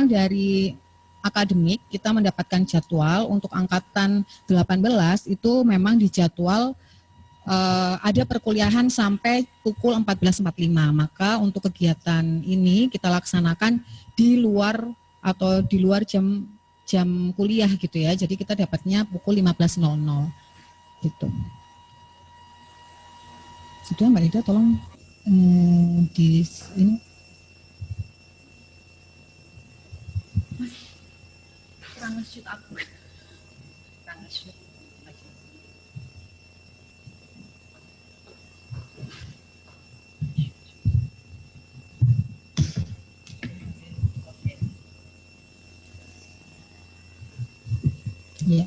memang dari akademik kita mendapatkan jadwal untuk angkatan 18 itu memang dijadwal ada perkuliahan sampai pukul 14.45. Maka untuk kegiatan ini kita laksanakan di luar atau di luar jam kuliah gitu ya. Jadi kita dapatnya pukul 15.00 gitu. Sudah Mbak Ida, tolong di ini. Kurang nge-shoot aku. Kurang nge-shoot. Ya.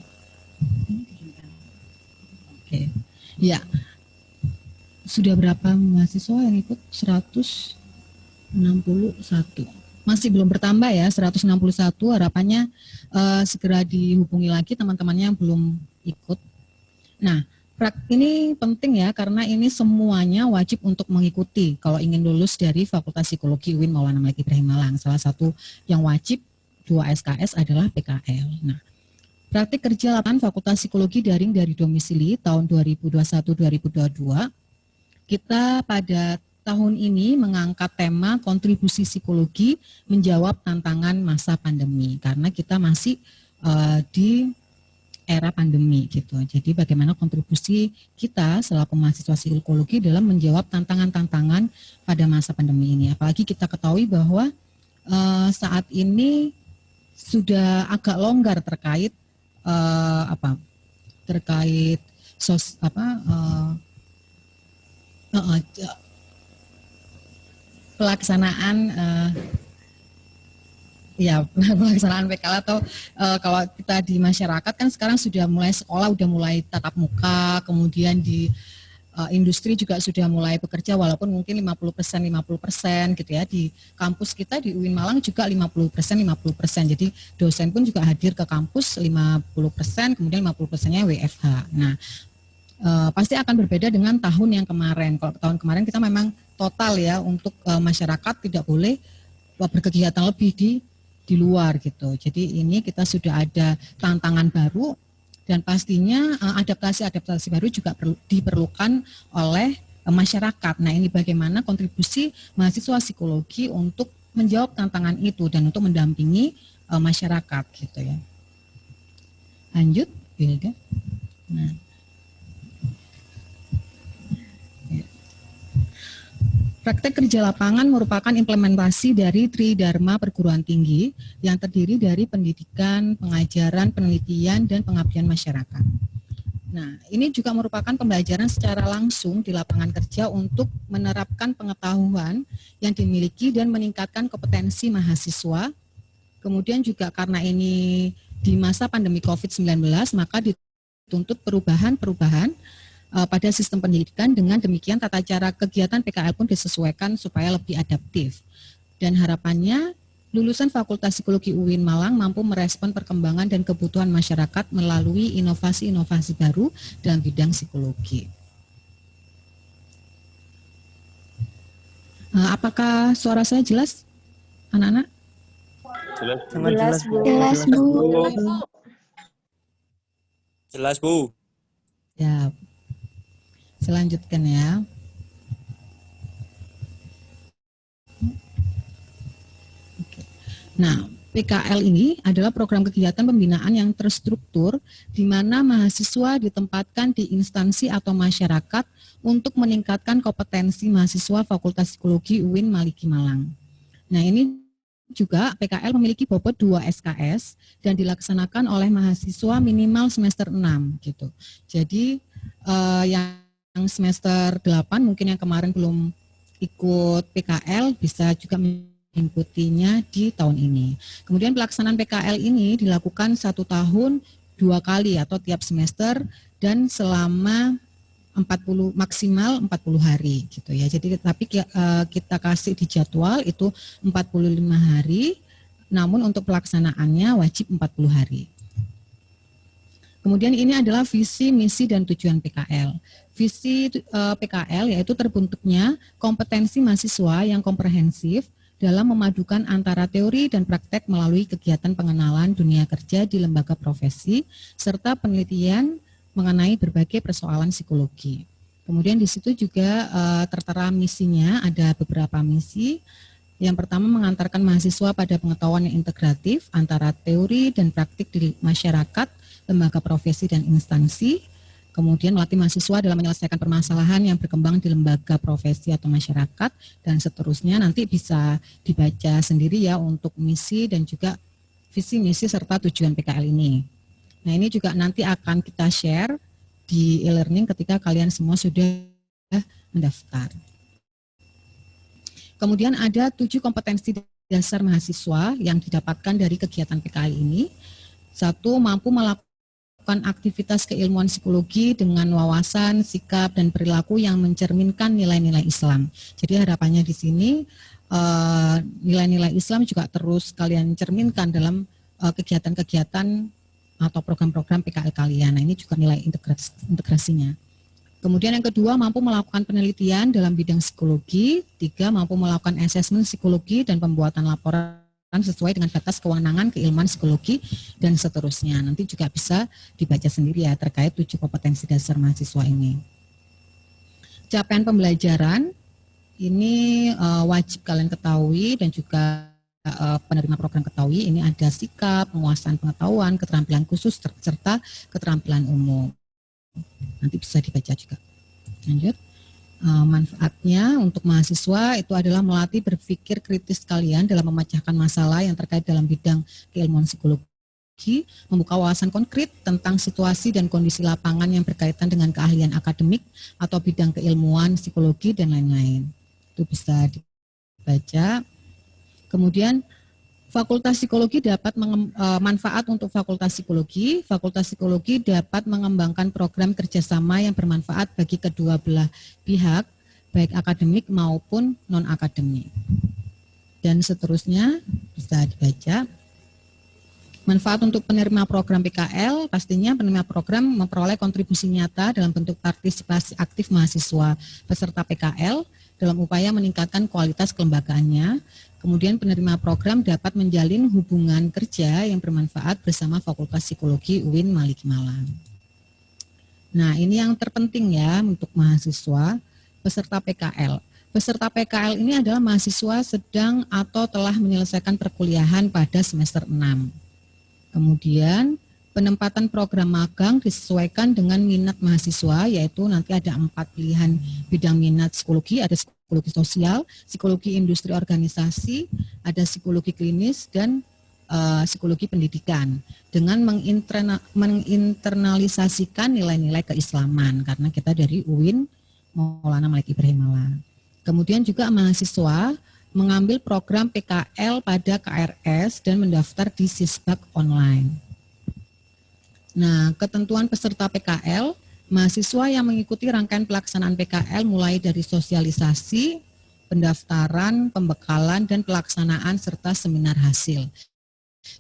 Oke. Ya. Sudah berapa mahasiswa yang ikut? 161. Masih belum bertambah ya, 161. Harapannya segera dihubungi lagi teman-temannya yang belum ikut. Nah, ini penting ya, karena ini semuanya wajib untuk mengikuti kalau ingin lulus dari Fakultas Psikologi UIN Maulana Malik Ibrahim Malang. Salah satu yang wajib 2 SKS adalah PKL. Nah, praktik kerja lapangan Fakultas Psikologi daring dari domisili tahun 2021-2022, kita pada tahun ini mengangkat tema kontribusi psikologi menjawab tantangan masa pandemi, karena kita masih di era pandemi gitu. Jadi bagaimana kontribusi kita selaku mahasiswa psikologi dalam menjawab tantangan-tantangan pada masa pandemi ini. Apalagi kita ketahui bahwa saat ini sudah agak longgar terkait pelaksanaan pelaksanaan PKL atau kalau kita di masyarakat kan sekarang sudah mulai sekolah udah mulai tatap muka, kemudian di industri juga sudah mulai bekerja walaupun mungkin 50% gitu ya. Di kampus kita di UIN Malang juga 50%. Jadi dosen pun juga hadir ke kampus 50%, kemudian 50%-nya WFH. Nah, pasti akan berbeda dengan tahun yang kemarin. Kalau tahun kemarin kita memang total ya untuk masyarakat tidak boleh berkegiatan lebih di luar gitu. Jadi ini kita sudah ada tantangan baru dan pastinya adaptasi baru juga diperlukan oleh masyarakat. Nah, ini bagaimana kontribusi mahasiswa psikologi untuk menjawab tantangan itu dan untuk mendampingi masyarakat gitu ya. Lanjut, Bilda. Nah. Praktek kerja lapangan merupakan implementasi dari Tridharma Perguruan Tinggi yang terdiri dari pendidikan, pengajaran, penelitian, dan pengabdian masyarakat. Nah, ini juga merupakan pembelajaran secara langsung di lapangan kerja untuk menerapkan pengetahuan yang dimiliki dan meningkatkan kompetensi mahasiswa. Kemudian juga karena ini di masa pandemi COVID-19, maka dituntut perubahan-perubahan pada sistem pendidikan. Dengan demikian tata cara kegiatan PKL pun disesuaikan supaya lebih adaptif. Dan harapannya lulusan Fakultas Psikologi UIN Malang mampu merespon perkembangan dan kebutuhan masyarakat melalui inovasi-inovasi baru dalam bidang psikologi. Apakah suara saya jelas, anak-anak? Jelas, Bu. Jelas, Bu. Jelas, Bu. Ya. Selanjutkan ya. Nah, PKL ini adalah program kegiatan pembinaan yang terstruktur di mana mahasiswa ditempatkan di instansi atau masyarakat untuk meningkatkan kompetensi mahasiswa Fakultas Psikologi UIN Maliki Malang. Nah, ini juga PKL memiliki bobot 2 SKS dan dilaksanakan oleh mahasiswa minimal semester 6 gitu. Jadi yang semester 8 mungkin yang kemarin belum ikut PKL bisa juga mengikutinya di tahun ini. Kemudian pelaksanaan PKL ini dilakukan 1 tahun 2 kali atau tiap semester dan selama maksimal 40 hari gitu ya. Jadi tapi kita kasih di jadwal itu 45 hari, namun untuk pelaksanaannya wajib 40 hari. Kemudian ini adalah visi, misi, dan tujuan PKL. Visi PKL yaitu terbentuknya kompetensi mahasiswa yang komprehensif dalam memadukan antara teori dan praktek melalui kegiatan pengenalan dunia kerja di lembaga profesi serta penelitian mengenai berbagai persoalan psikologi. Kemudian di situ juga tertera misinya, ada beberapa misi. Yang pertama, mengantarkan mahasiswa pada pengetahuan yang integratif antara teori dan praktik di masyarakat, lembaga profesi dan instansi. Kemudian melatih mahasiswa dalam menyelesaikan permasalahan yang berkembang di lembaga profesi atau masyarakat, dan seterusnya. Nanti bisa dibaca sendiri ya untuk misi dan juga visi misi serta tujuan PKL ini. Nah, ini juga nanti akan kita share di e-learning ketika kalian semua sudah mendaftar. Kemudian ada 7 kompetensi dasar mahasiswa yang didapatkan dari kegiatan PKL ini. 1, mampu melakukan aktivitas keilmuan psikologi dengan wawasan, sikap, dan perilaku yang mencerminkan nilai-nilai Islam. Jadi harapannya di sini nilai-nilai Islam juga terus kalian cerminkan dalam kegiatan-kegiatan atau program-program PKL kalian. Nah, ini juga nilai integrasinya. Kemudian yang kedua, mampu melakukan penelitian dalam bidang psikologi. 3, mampu melakukan asesmen psikologi dan pembuatan laporan sesuai dengan batas kewenangan keilmuan psikologi dan seterusnya. Nanti juga bisa dibaca sendiri ya terkait 7 kompetensi dasar mahasiswa ini. Capaian pembelajaran ini wajib kalian ketahui dan juga penerima program ketahui. Ini ada sikap, penguasaan pengetahuan, keterampilan khusus serta keterampilan umum. Nanti bisa dibaca juga. Lanjut. Manfaatnya untuk mahasiswa itu adalah melatih berpikir kritis kalian dalam memecahkan masalah yang terkait dalam bidang keilmuan psikologi, membuka wawasan konkret tentang situasi dan kondisi lapangan yang berkaitan dengan keahlian akademik atau bidang keilmuan psikologi dan lain-lain. Itu bisa dibaca. Kemudian Fakultas Psikologi dapat manfaat untuk Fakultas Psikologi. Fakultas Psikologi dapat mengembangkan program kerjasama yang bermanfaat bagi kedua belah pihak, baik akademik maupun non-akademik. Dan seterusnya bisa dibaca. Manfaat untuk penerima program PKL, pastinya penerima program memperoleh kontribusi nyata dalam bentuk partisipasi aktif mahasiswa peserta PKL dalam upaya meningkatkan kualitas kelembagaannya. Kemudian penerima program dapat menjalin hubungan kerja yang bermanfaat bersama Fakultas Psikologi UIN Maliki Malang. Nah, ini yang terpenting ya untuk mahasiswa peserta PKL. Peserta PKL ini adalah mahasiswa sedang atau telah menyelesaikan perkuliahan pada semester 6. Kemudian penempatan program magang disesuaikan dengan minat mahasiswa, yaitu nanti ada 4 pilihan bidang minat psikologi, ada psikologi sosial, psikologi industri organisasi, ada psikologi klinis, dan psikologi pendidikan, dengan menginternalisasikan nilai-nilai keislaman, karena kita dari UIN Maulana Malik Ibrahim Malang. Kemudian juga mahasiswa mengambil program PKL pada KRS dan mendaftar di Sisbak online. Nah, ketentuan peserta PKL, mahasiswa yang mengikuti rangkaian pelaksanaan PKL mulai dari sosialisasi, pendaftaran, pembekalan, dan pelaksanaan serta seminar hasil.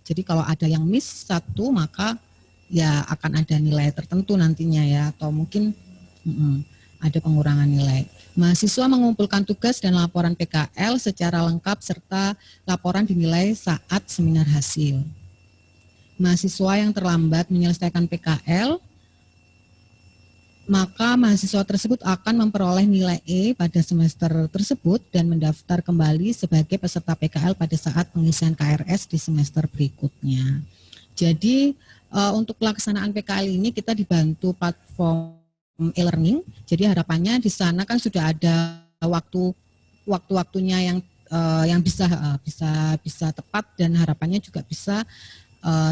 Jadi kalau ada yang miss satu, maka ya akan ada nilai tertentu nantinya ya, atau mungkin ada pengurangan nilai. Mahasiswa mengumpulkan tugas dan laporan PKL secara lengkap serta laporan dinilai saat seminar hasil. Mahasiswa yang terlambat menyelesaikan PKL, maka mahasiswa tersebut akan memperoleh nilai E pada semester tersebut dan mendaftar kembali sebagai peserta PKL pada saat pengisian KRS di semester berikutnya. Jadi untuk pelaksanaan PKL ini kita dibantu platform e-learning. Jadi harapannya di sana kan sudah ada waktu-waktunya yang bisa tepat, dan harapannya juga bisa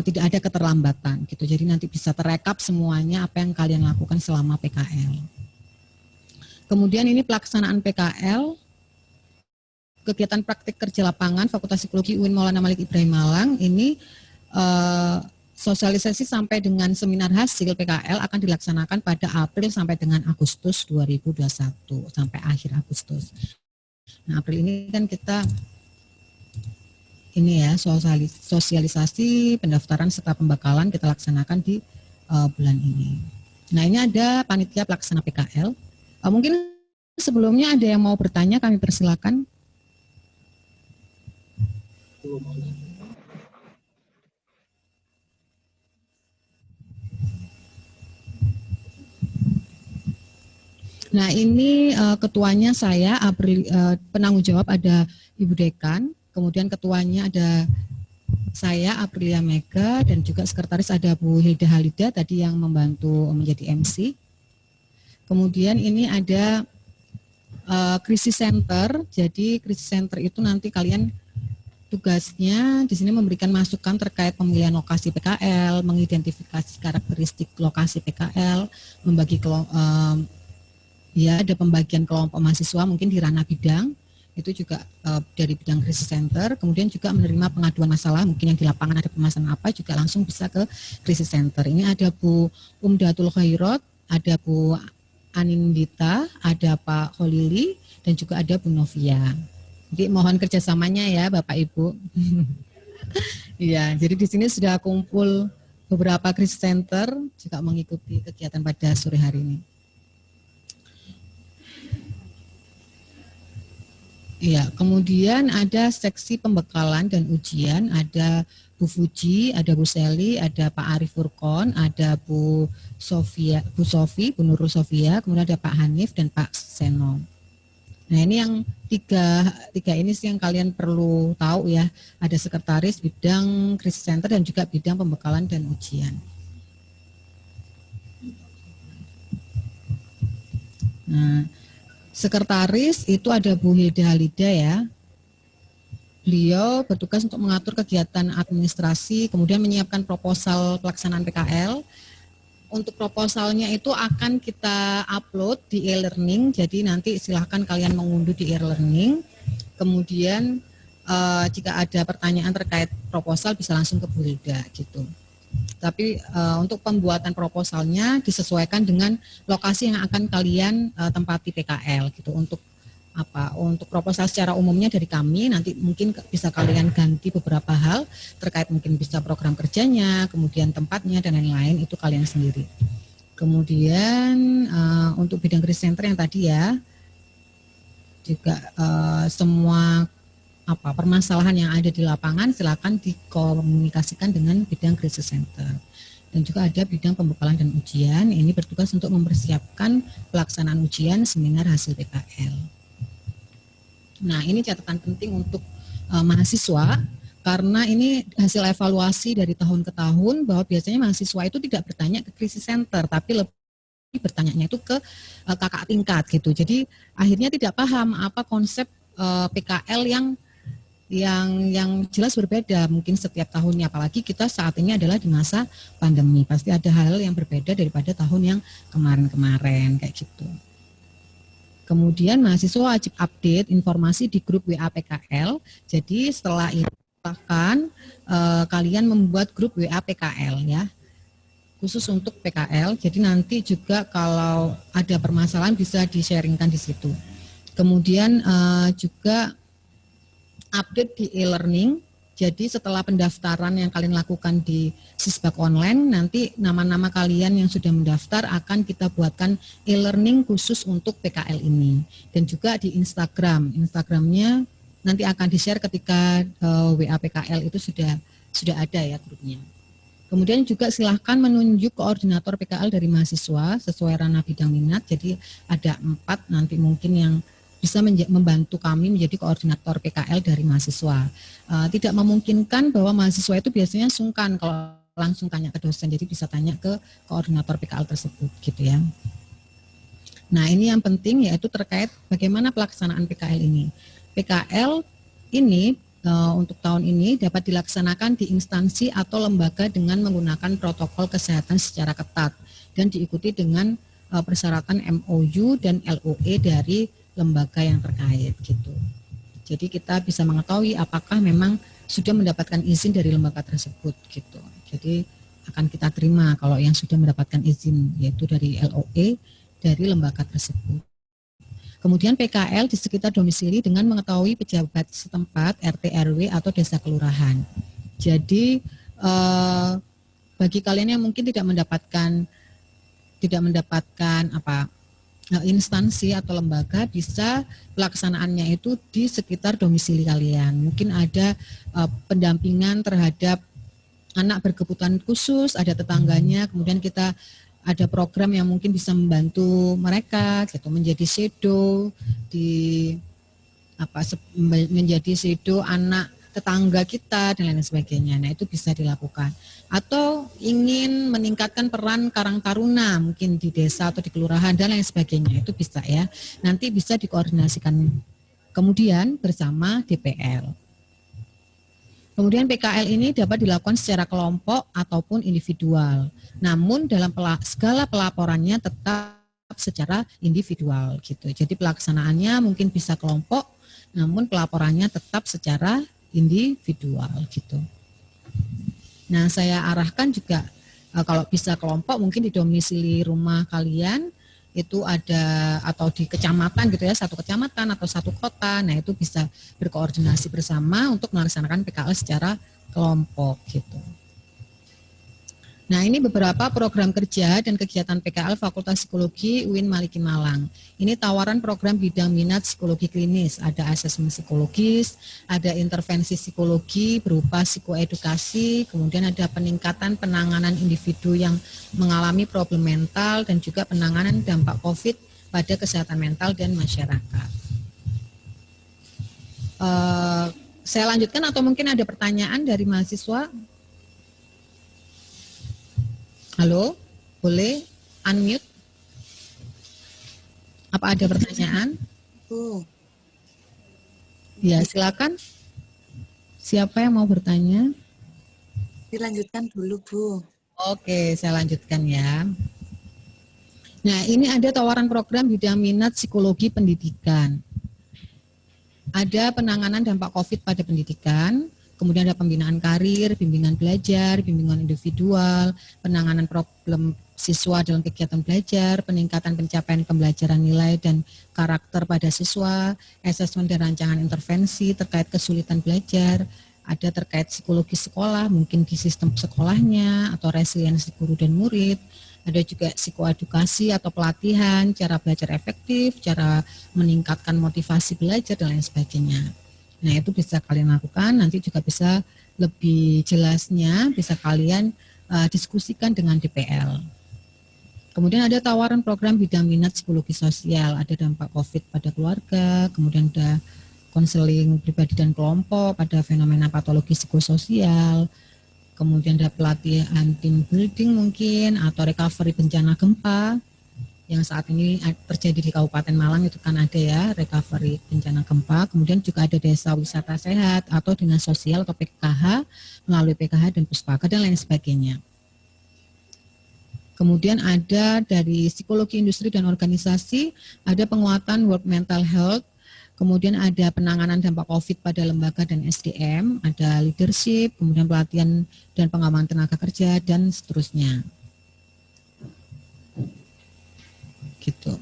tidak ada keterlambatan gitu. Jadi nanti bisa terekap semuanya apa yang kalian lakukan selama PKL. Kemudian ini pelaksanaan PKL, kegiatan praktik kerja lapangan Fakultas Psikologi UIN Maulana Malik Ibrahim Malang ini sosialisasi sampai dengan seminar hasil PKL akan dilaksanakan pada April sampai dengan Agustus 2021, sampai akhir Agustus. Nah, April ini kan kita ini ya sosialisasi, pendaftaran serta pembekalan kita laksanakan di bulan ini. Nah, ini ada panitia pelaksana PKL. Mungkin sebelumnya ada yang mau bertanya, kami persilakan. Nah ini ketuanya saya, penanggung jawab ada Ibu Dekan, kemudian ketuanya ada saya Aprilia Mega, dan juga sekretaris ada Bu Hilda Halida tadi yang membantu menjadi MC. Kemudian ini ada krisis center, jadi krisis center itu nanti kalian tugasnya di sini memberikan masukan terkait pemilihan lokasi PKL, mengidentifikasi karakteristik lokasi PKL, membagi ya ada pembagian kelompok mahasiswa mungkin di ranah bidang, itu juga dari bidang krisis center, kemudian juga menerima pengaduan masalah, mungkin yang di lapangan ada permasalahan apa, juga langsung bisa ke krisis center. Ini ada Bu Umdatul Khairat, ada Bu Anindita, ada Pak Holili, dan juga ada Bu Novia. Jadi mohon kerjasamanya ya Bapak Ibu. Iya, jadi di sini sudah kumpul beberapa krisis center juga mengikuti kegiatan pada sore hari ini. Iya, kemudian ada seksi pembekalan dan ujian, ada Bu Fuji, ada Bu Seli, ada Pak Arif Furkon, ada Bu Sofi, Bu Nurul Sofia, kemudian ada Pak Hanif dan Pak Seno. Nah ini yang tiga ini sih yang kalian perlu tahu ya, ada sekretaris bidang krisis center dan juga bidang pembekalan dan ujian. Nah, sekretaris itu ada Bu Hilda Halida ya. Beliau bertugas untuk mengatur kegiatan administrasi, kemudian menyiapkan proposal pelaksanaan PKL. Untuk proposalnya itu akan kita upload di e-learning, jadi nanti silahkan kalian mengunduh di e-learning. Kemudian jika ada pertanyaan terkait proposal bisa langsung ke Bu Hilda gitu. Tapi untuk pembuatan proposalnya disesuaikan dengan lokasi yang akan kalian tempati PKL gitu. Untuk proposal secara umumnya dari kami, nanti mungkin bisa kalian ganti beberapa hal terkait mungkin bisa program kerjanya, kemudian tempatnya dan lain-lain, itu kalian sendiri. Kemudian untuk bidang krisis center yang tadi ya, juga semua permasalahan yang ada di lapangan silakan dikomunikasikan dengan bidang krisis center. Dan juga ada bidang pembekalan dan ujian, ini bertugas untuk mempersiapkan pelaksanaan ujian seminar hasil PKL. Nah ini catatan penting untuk mahasiswa, karena ini hasil evaluasi dari tahun ke tahun bahwa biasanya mahasiswa itu tidak bertanya ke krisis center, tapi lebih bertanyanya itu ke kakak tingkat gitu. Jadi akhirnya tidak paham apa konsep PKL yang jelas berbeda mungkin setiap tahunnya, apalagi kita saat ini adalah di masa pandemi, pasti ada hal yang berbeda daripada tahun yang kemarin-kemarin kayak gitu. Kemudian mahasiswa wajib update informasi di grup WA PKL. Jadi setelah itu bahkan kalian membuat grup WA PKL ya, khusus untuk PKL. Jadi nanti juga kalau ada permasalahan bisa di-sharingkan di situ. Kemudian juga update di e-learning. Jadi setelah pendaftaran yang kalian lakukan di Sisbak online, nanti nama-nama kalian yang sudah mendaftar akan kita buatkan e-learning khusus untuk PKL ini. Dan juga di Instagramnya nanti akan di-share ketika WA PKL itu sudah ada ya grupnya. Kemudian juga silahkan menunjuk koordinator PKL dari mahasiswa sesuai ranah bidang minat. Jadi ada 4 nanti mungkin yang bisa membantu kami menjadi koordinator PKL dari mahasiswa. Tidak memungkinkan bahwa mahasiswa itu biasanya sungkan kalau langsung tanya ke dosen, jadi bisa tanya ke koordinator PKL tersebut gitu ya. Nah ini yang penting yaitu terkait bagaimana pelaksanaan PKL ini. PKL ini untuk tahun ini dapat dilaksanakan di instansi atau lembaga dengan menggunakan protokol kesehatan secara ketat dan diikuti dengan persyaratan MOU dan LOE dari lembaga yang terkait gitu. Jadi kita bisa mengetahui apakah memang sudah mendapatkan izin dari lembaga tersebut gitu. Jadi akan kita terima kalau yang sudah mendapatkan izin yaitu dari LOE dari lembaga tersebut. Kemudian PKL di sekitar domisili dengan mengetahui pejabat setempat RT RW atau desa kelurahan. Jadi bagi kalian yang mungkin tidak mendapatkan instansi atau lembaga bisa pelaksanaannya itu di sekitar domisili kalian. Mungkin ada pendampingan terhadap anak berkebutuhan khusus, ada tetangganya, kemudian kita ada program yang mungkin bisa membantu mereka gitu menjadi shadow di menjadi shadow anak tetangga kita dan lain sebagainya. Nah, itu bisa dilakukan. Atau ingin meningkatkan peran Karang Taruna mungkin di desa atau di kelurahan dan lain sebagainya. Itu bisa ya. Nanti bisa dikoordinasikan kemudian bersama DPL. Kemudian PKL ini dapat dilakukan secara kelompok ataupun individual. Namun dalam segala pelaporannya tetap secara individual gitu. Jadi pelaksanaannya mungkin bisa kelompok, namun pelaporannya tetap secara individual gitu. Nah, saya arahkan juga kalau bisa kelompok mungkin di domisili rumah kalian itu ada atau di kecamatan gitu ya, satu kecamatan atau satu kota. Nah, itu bisa berkoordinasi bersama untuk melaksanakan PKL secara kelompok gitu. Nah, ini beberapa program kerja dan kegiatan PKL Fakultas Psikologi UIN Maliki Malang. Ini tawaran program bidang minat psikologi klinis, ada asesmen psikologis, ada intervensi psikologi berupa psikoedukasi, kemudian ada peningkatan penanganan individu yang mengalami problem mental dan juga penanganan dampak COVID pada kesehatan mental dan masyarakat. Saya lanjutkan atau mungkin ada pertanyaan dari mahasiswa? Halo, boleh unmute? Apa ada pertanyaan? Bu. Ya, silakan. Siapa yang mau bertanya? Dilanjutkan dulu, Bu. Oke, saya lanjutkan ya. Nah, ini ada tawaran program bidang minat psikologi pendidikan. Ada penanganan dampak COVID pada pendidikan, kemudian ada pembinaan karir, bimbingan belajar, bimbingan individual, penanganan problem siswa dalam kegiatan belajar, peningkatan pencapaian pembelajaran nilai dan karakter pada siswa, asesmen dan rancangan intervensi terkait kesulitan belajar, ada terkait psikologi sekolah, mungkin di sistem sekolahnya, atau resiliensi guru dan murid, ada juga psikoedukasi atau pelatihan, cara belajar efektif, cara meningkatkan motivasi belajar, dan lain sebagainya. Nah, itu bisa kalian lakukan, nanti juga bisa lebih jelasnya, bisa kalian diskusikan dengan DPL. Kemudian ada tawaran program bidang minat psikologi sosial, ada dampak COVID pada keluarga, kemudian ada konseling pribadi dan kelompok pada fenomena patologi psikososial, kemudian ada pelatihan team building mungkin, atau recovery bencana gempa, yang saat ini terjadi di Kabupaten Malang itu kan ada ya, recovery bencana gempa. Kemudian juga ada desa wisata sehat atau dinas sosial atau PKH, melalui PKH dan Puspaka dan lain sebagainya. Kemudian ada dari psikologi industri dan organisasi, ada penguatan World Mental Health, kemudian ada penanganan dampak COVID pada lembaga dan SDM, ada leadership, kemudian pelatihan dan pengembangan tenaga kerja, dan seterusnya. Gitu.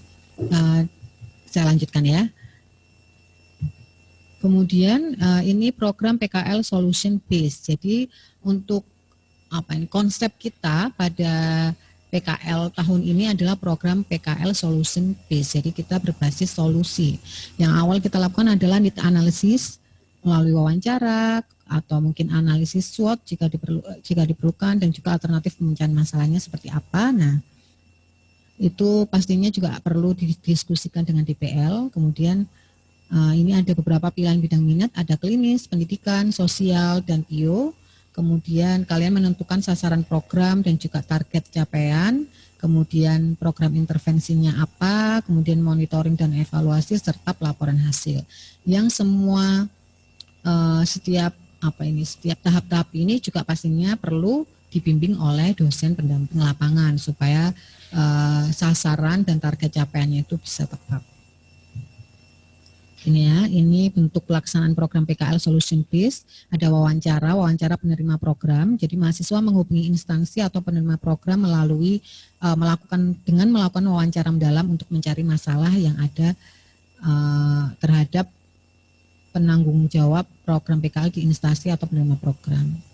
Saya lanjutkan ya. Kemudian ini program PKL Solution Based. Jadi untuk konsep kita pada PKL tahun ini adalah program PKL Solution Based. Jadi kita berbasis solusi. Yang awal kita lakukan adalah need analysis melalui wawancara atau mungkin analisis SWOT jika diperlukan, dan juga alternatif pemecahan masalahnya seperti apa. Nah, itu pastinya juga perlu didiskusikan dengan DPL. Kemudian ini ada beberapa pilihan bidang minat, ada klinis, pendidikan, sosial, dan bio. Kemudian kalian menentukan sasaran program dan juga target capaian, kemudian program intervensinya apa, kemudian monitoring dan evaluasi, serta pelaporan hasil. Yang semua setiap tahap-tahap ini juga pastinya perlu dibimbing oleh dosen pendamping lapangan supaya sasaran dan target capaiannya itu bisa tepat. Ini ya, ini bentuk pelaksanaan program PKL Solution Based. Ada wawancara penerima program. Jadi mahasiswa menghubungi instansi atau penerima program melalui melakukan wawancara mendalam untuk mencari masalah yang ada terhadap penanggung jawab program PKL di instansi atau penerima program.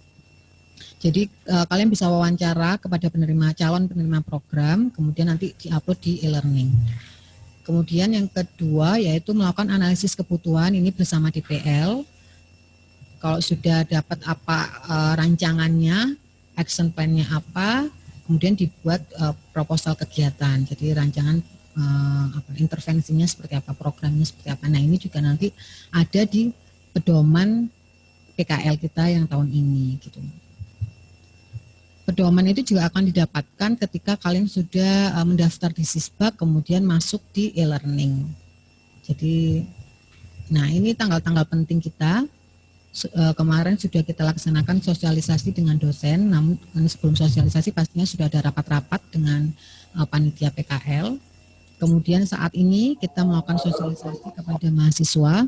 Jadi kalian bisa wawancara kepada calon penerima program, kemudian nanti diupload di e-learning. Kemudian yang kedua yaitu melakukan analisis kebutuhan ini bersama DPL. Kalau sudah dapat apa rancangannya, action plan-nya apa, kemudian dibuat proposal kegiatan. Jadi rancangan intervensinya seperti apa, programnya seperti apa. Nah, ini juga nanti ada di pedoman PKL kita yang tahun ini gitu. Pedoman itu juga akan didapatkan ketika kalian sudah mendaftar di Sisbak, kemudian masuk di e-learning. Jadi, nah ini tanggal-tanggal penting kita. Kemarin sudah kita laksanakan sosialisasi dengan dosen, namun sebelum sosialisasi pastinya sudah ada rapat-rapat dengan panitia PKL. Kemudian saat ini kita melakukan sosialisasi kepada mahasiswa.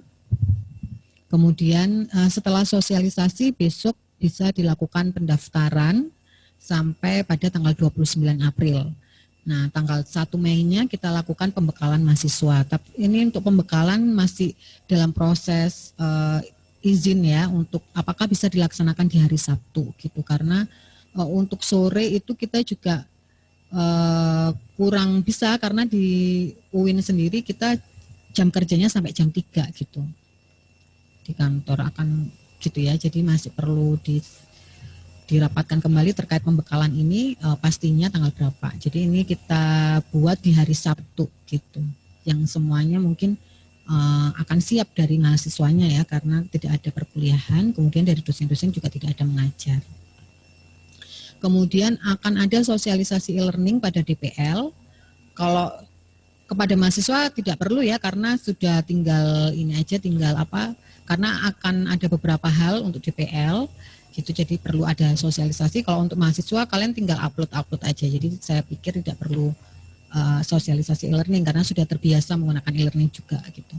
Kemudian setelah sosialisasi besok bisa dilakukan pendaftaran sampai pada tanggal 29 April. Nah, tanggal 1 Mei-nya kita lakukan pembekalan mahasiswa. Tapi ini untuk pembekalan masih dalam proses izin ya, untuk apakah bisa dilaksanakan di hari Sabtu gitu. Karena untuk sore itu kita juga kurang bisa, karena di UIN sendiri kita jam kerjanya sampai jam 3 gitu. Di kantor akan gitu ya, jadi masih perlu dirapatkan kembali terkait pembekalan ini pastinya tanggal berapa. Jadi ini kita buat di hari Sabtu gitu, yang semuanya mungkin akan siap dari mahasiswanya ya, karena tidak ada perkuliahan, kemudian dari dosen-dosen juga tidak ada mengajar. Kemudian akan ada sosialisasi e-learning pada DPL. Kalau kepada mahasiswa tidak perlu ya, karena sudah tinggal ini aja, tinggal apa, karena akan ada beberapa hal untuk DPL gitu, jadi perlu ada sosialisasi. Kalau untuk mahasiswa kalian tinggal upload aja, jadi saya pikir tidak perlu sosialisasi e-learning karena sudah terbiasa menggunakan e-learning juga gitu.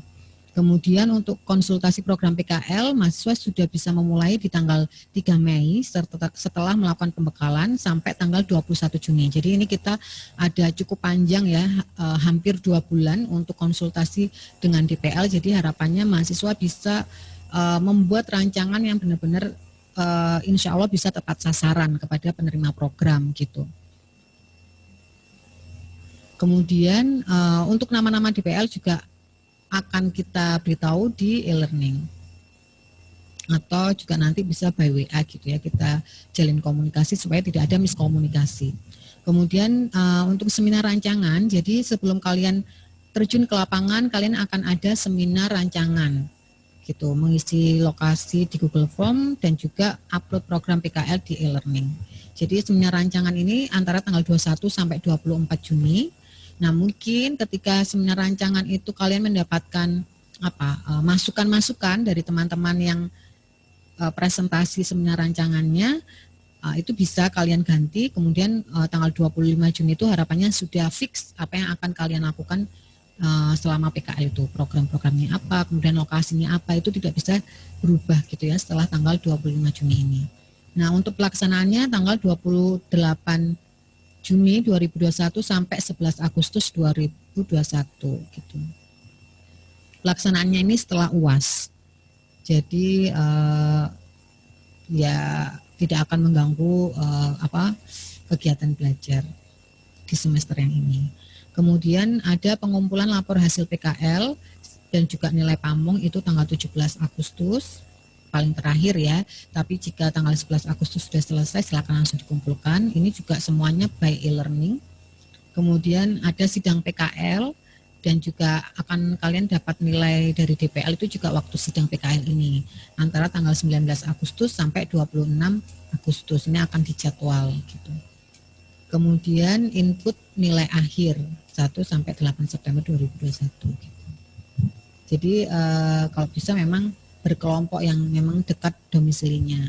Kemudian untuk konsultasi program PKL, mahasiswa sudah bisa memulai di tanggal 3 Mei setelah melakukan pembekalan sampai tanggal 21 Juni. Jadi ini kita ada cukup panjang ya, hampir 2 bulan untuk konsultasi dengan DPL. Jadi harapannya mahasiswa bisa membuat rancangan yang benar-benar insya Allah bisa tepat sasaran kepada penerima program gitu. Kemudian untuk nama-nama DPL juga akan kita beritahu di e-learning, atau juga nanti bisa by WA gitu ya, kita jalin komunikasi supaya tidak ada miskomunikasi. Kemudian untuk seminar rancangan, jadi sebelum kalian terjun ke lapangan, kalian akan ada seminar rancangan gitu, mengisi lokasi di Google Form dan juga upload program PKL di e-learning. Jadi seminar rancangan ini antara tanggal 21 sampai 24 Juni. Nah, mungkin ketika seminar rancangan itu kalian mendapatkan masukan-masukan dari teman-teman yang presentasi seminar rancangannya, itu bisa kalian ganti. Kemudian tanggal 25 Juni itu harapannya sudah fix apa yang akan kalian lakukan selama PKL itu, program-programnya apa, kemudian lokasinya apa, itu tidak bisa berubah gitu ya setelah tanggal 25 Juni ini. Nah, untuk pelaksanaannya tanggal 28 Juni 2021 sampai 11 Agustus 2021 gitu. Pelaksanaannya ini setelah UAS. Jadi ya tidak akan mengganggu kegiatan belajar di semester yang ini. Kemudian ada pengumpulan lapor hasil PKL dan juga nilai pamong itu tanggal 17 Agustus. Paling terakhir ya, tapi jika tanggal 11 Agustus sudah selesai silakan langsung dikumpulkan. Ini juga semuanya by e-learning. Kemudian ada sidang PKL dan juga akan kalian dapat nilai dari DPL itu juga waktu sidang PKL ini antara tanggal 19 Agustus sampai 26 Agustus ini akan dijadwal gitu. Kemudian input nilai akhir 1 sampai 8 September 2021 gitu. Jadi kalau bisa memang berkelompok yang memang dekat domisilinya.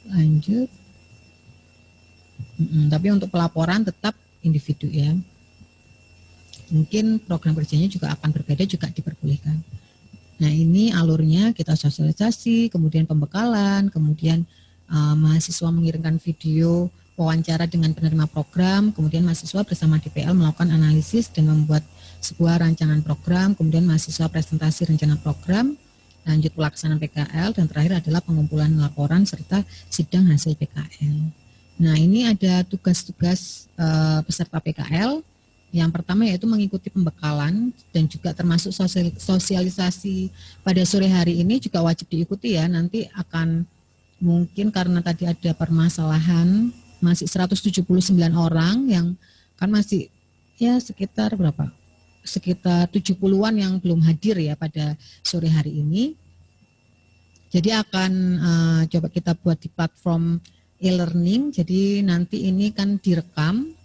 Lanjut. Tapi untuk pelaporan tetap individu ya. Mungkin program kerjanya juga akan berbeda, juga diperbolehkan. Nah, ini alurnya kita sosialisasi, kemudian pembekalan, kemudian mahasiswa mengirimkan video wawancara dengan penerima program, kemudian mahasiswa bersama DPL melakukan analisis dan membuat sebuah rancangan program, kemudian mahasiswa presentasi rencana program, lanjut pelaksanaan PKL, dan terakhir adalah pengumpulan laporan serta sidang hasil PKL. Nah, ini ada tugas-tugas peserta PKL. Yang pertama yaitu mengikuti pembekalan dan juga termasuk sosialisasi pada sore hari ini juga wajib diikuti ya. Nanti akan mungkin karena tadi ada permasalahan masih 179 orang yang kan masih ya sekitar berapa? Sekitar 70-an yang belum hadir ya pada sore hari ini. Jadi akan coba kita buat di platform e-learning. Jadi nanti ini kan direkam,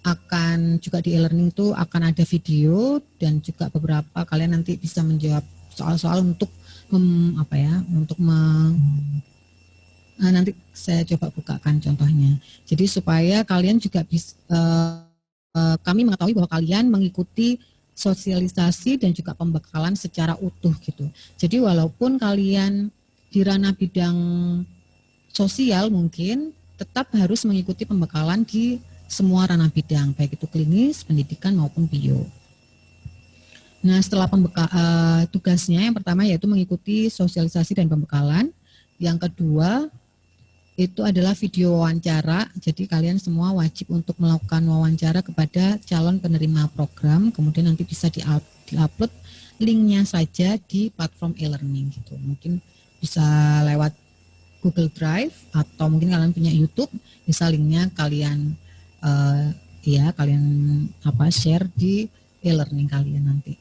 akan juga di e-learning itu akan ada video dan juga beberapa kalian nanti bisa menjawab soal-soal untuk nanti saya coba bukakan contohnya. Jadi supaya kalian juga bisa kami mengetahui bahwa kalian mengikuti sosialisasi dan juga pembekalan secara utuh gitu. Jadi walaupun kalian di ranah bidang sosial mungkin tetap harus mengikuti pembekalan di semua ranah bidang, baik itu klinis, pendidikan maupun bio. Nah, setelah tugasnya yang pertama yaitu mengikuti sosialisasi dan pembekalan. Yang kedua itu adalah video wawancara. Jadi kalian semua wajib untuk melakukan wawancara kepada calon penerima program. Kemudian nanti bisa di-upload linknya saja di platform e-learning gitu. Mungkin bisa lewat Google Drive atau mungkin kalian punya YouTube, bisa linknya kalian share di e-learning kalian nanti.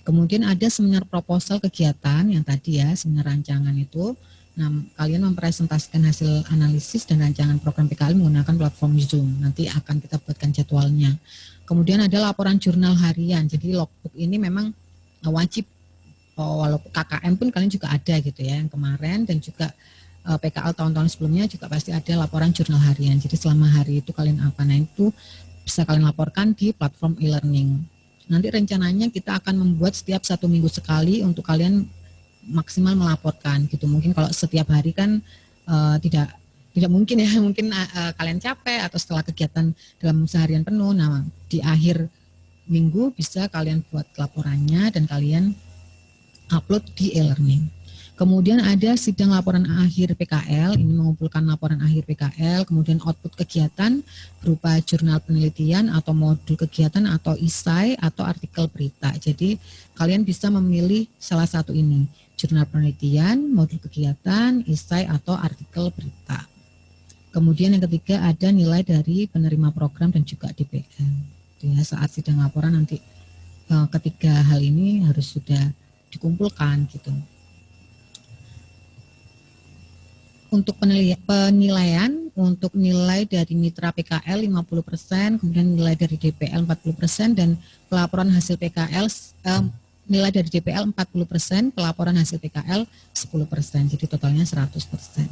Kemudian ada seminar proposal kegiatan yang tadi ya, seminar rancangan itu. Nah, kalian mempresentasikan hasil analisis dan rancangan program PKL menggunakan platform Zoom. Nanti akan kita buatkan jadwalnya. Kemudian ada laporan jurnal harian. Jadi logbook ini memang wajib, walaupun KKM pun kalian juga ada gitu ya yang kemarin, dan juga PKL tahun-tahun sebelumnya juga pasti ada laporan jurnal harian. Jadi selama hari itu kalian apa? Nah, itu bisa kalian laporkan di platform e-learning. Nanti rencananya kita akan membuat setiap 1 minggu sekali untuk kalian maksimal melaporkan gitu. Mungkin kalau setiap hari kan tidak mungkin ya, mungkin kalian capek atau setelah kegiatan dalam seharian penuh. Nah, di akhir minggu bisa kalian buat laporannya dan kalian upload di e-learning. Kemudian ada sidang laporan akhir PKL, ini mengumpulkan laporan akhir PKL, kemudian output kegiatan berupa jurnal penelitian atau modul kegiatan atau esai atau artikel berita. Jadi kalian bisa memilih salah satu ini, jurnal penelitian, modul kegiatan, esai atau artikel berita. Kemudian yang ketiga ada nilai dari penerima program dan juga DPL. Ya, saat sidang laporan nanti ketiga hal ini harus sudah dikumpulkan gitu. Untuk penilaian, untuk nilai dari mitra PKL 50%, kemudian nilai dari DPL 40%, dan pelaporan hasil PKL, nilai dari DPL 40%, pelaporan hasil PKL 10%, jadi totalnya 100%.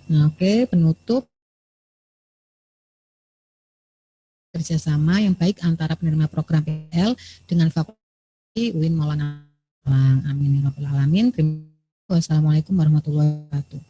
Nah, oke, penutup kerjasama yang baik antara penerima program PKL dengan fakultas UIN Maulana. Amin ya rabbal alamin. Wassalamualaikum warahmatullahi wabarakatuh.